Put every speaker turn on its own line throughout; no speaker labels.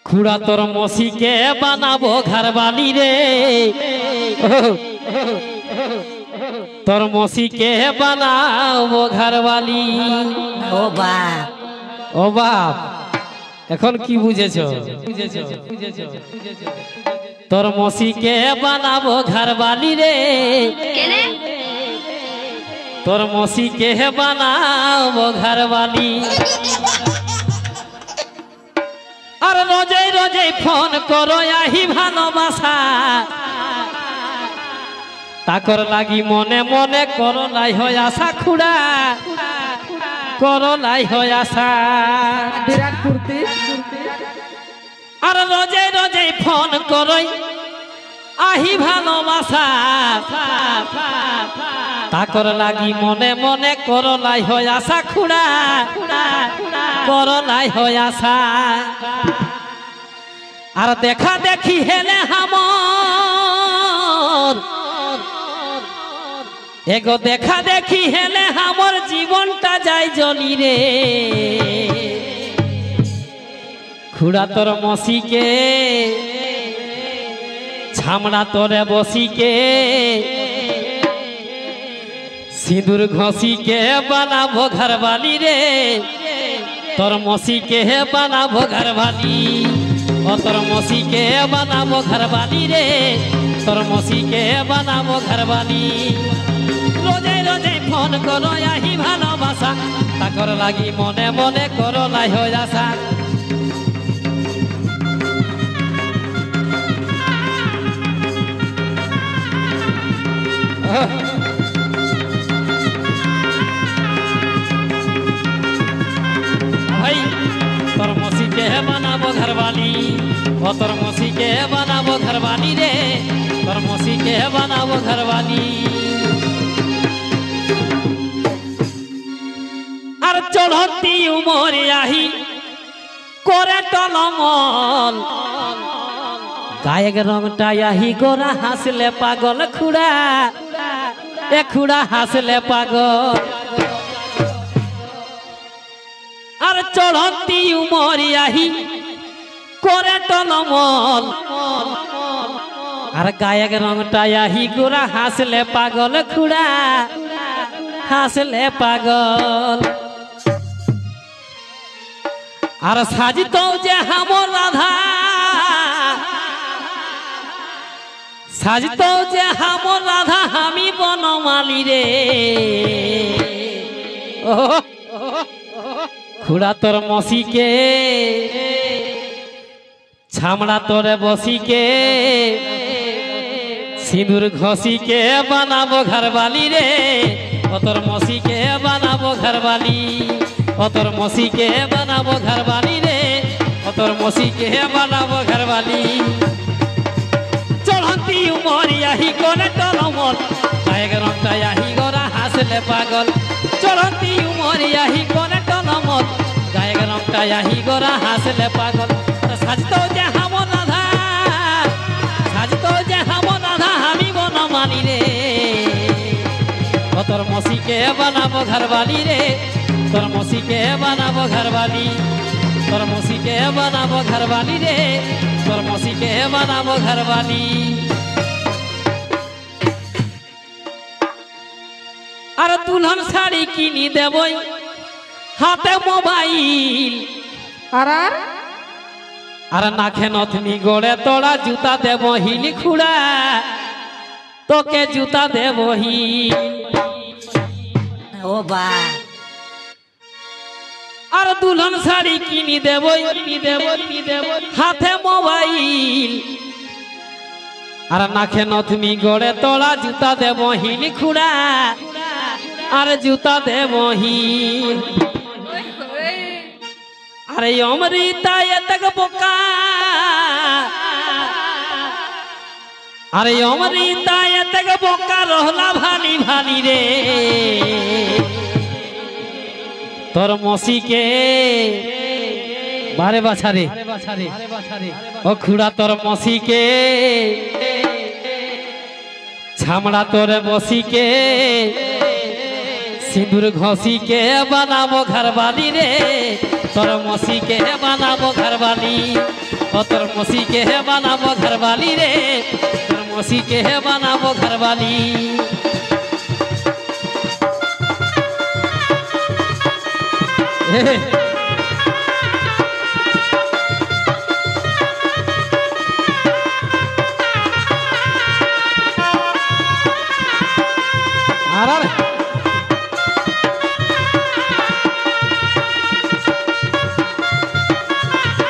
खुड़ा तोर मौसी के बनाबो घरवाली रे तोर मौसी के बनाबो घरवाली।
ओ बाप
ओ बाप এখন কি বুঝেছো তোর মৌসিকে বানাবো ঘরবালি রে তোর মৌসিকে বানাবো ঘরবালি। আর রোজে রোজে ফোন করো আহি ভালোবাসা তাকর লাগি মনে মনে করো লাই হয় আশা খুড়া করো লাই হয় আশা। আর রোজে রোজে ফোন করই আহি ভালোবাসা তাকর লাগি মনে মনে করো লাই হয় আশা খুড়া করো লাই হয় আশা। আর দেখা দেখি হেলে হামর এগো দেখা দেখি হেলে আমার জীবনটা যায় জলি রে খুড়া তোর মৌসিকে ছামড়া তোরে বসিকে সিঁদুর ঘষিকে বানাবো ঘরবালি রে তোর মৌসিকে বানাবো ঘরবালি। ও তোর মৌসিকে বানাবো ঘরবালি রে তোর মৌসিকে বানাবো ঘরবালি। রোজে রোজে ফোন করো আহি ভালোবাসা তাকর লাগি মনে মনে করো লাই হয়ে আসা। ভাই তোর মৌসিকে বানাবো ঘরবালি ও তোর মৌসিকে বানাবো ঘরবালি রে তোর মৌসিকে বানাবো ঘরবালি। আর চড়তি উমরে আহি করে টলমল গায়ের রংটা আহি গোরা হাসলে পাগল খুড়া এ খুড়া হাসলে পাগল। আর চড়তি উমরে আহি করে টলমল আর গায়ের রংটা আহি গোরা হাসলে পাগল খুড়া হাসলে পাগল। আর সাজিত যে হামর রাধা সাজিত যে হামর রাধা আমি বনমালী রে খুড়া তোর মৌসিকে ছামড়া তোরে বসিকে সিঁদুর ঘষিকে বানাবো ঘরবালি রে ও তোর মৌসিকে বানাবো ঘরবালি। ও তোর মৌসিকে বানাবো ঘরবালি রে ও তোর মৌসিকে বানাবো ঘরবালি। চড়ন্তি উমরি আহি করে টলমল গায়ের রংটা আহি গোরা হাসলে পাগল। চড়ন্তি উমরি আহি করে টলমল গায়ের রংটা আহি গোরা হাসলে পাগল। সাজতো যে হামর রাধা সাজতো যে হামর রাধা আমি বনমালী রে ও তোর মৌসিকে বানাবো ঘরবালি রে তোর মৌসিকে বানাবো ঘরবালি। তোর মৌসিকে বানাবো ঘরবালি রে তোর মৌসিকে বানাবো ঘরবালি। আর দুলহন শাড়ি কিনি দেবই হাতে মোবাইল আর নাখে নথনি গড়ে তোরা জুতা দেব হিলি খুড়া তোকে জুতা দেব হিল।
ও বাপ
আর দুলহন শাড়ি কিনি দেবই হাতে মোবাইল আর নাখে নথনি গড়ে তোরা জুতা দেব হিল খুড়া আর জুতা দেব হিল। আরে অমৃতা এতক বোকা আরে অমৃতা এতক বোকা রহলা ভালি ভালি রে তোর মৌসিকে বারে বাছারে ও খুড়া তোর মৌসিকে ছামড়া তোরে বসিকে सिंदूर घसी के बनाबो घरवाली रे तोर मौसी के बनाबो घरवाली ओ तोर मौसी के है बनाबो घरवाली रे तोर मौसी के है बनाबो घरवाली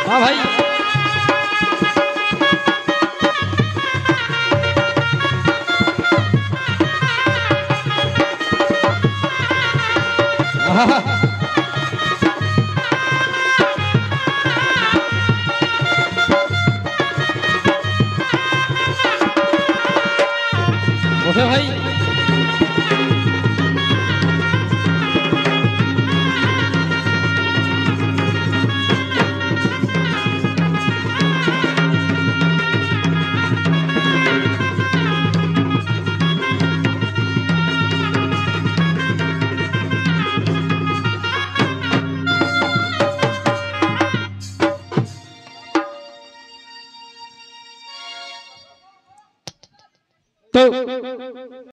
हाँ भाई ओके भाई तो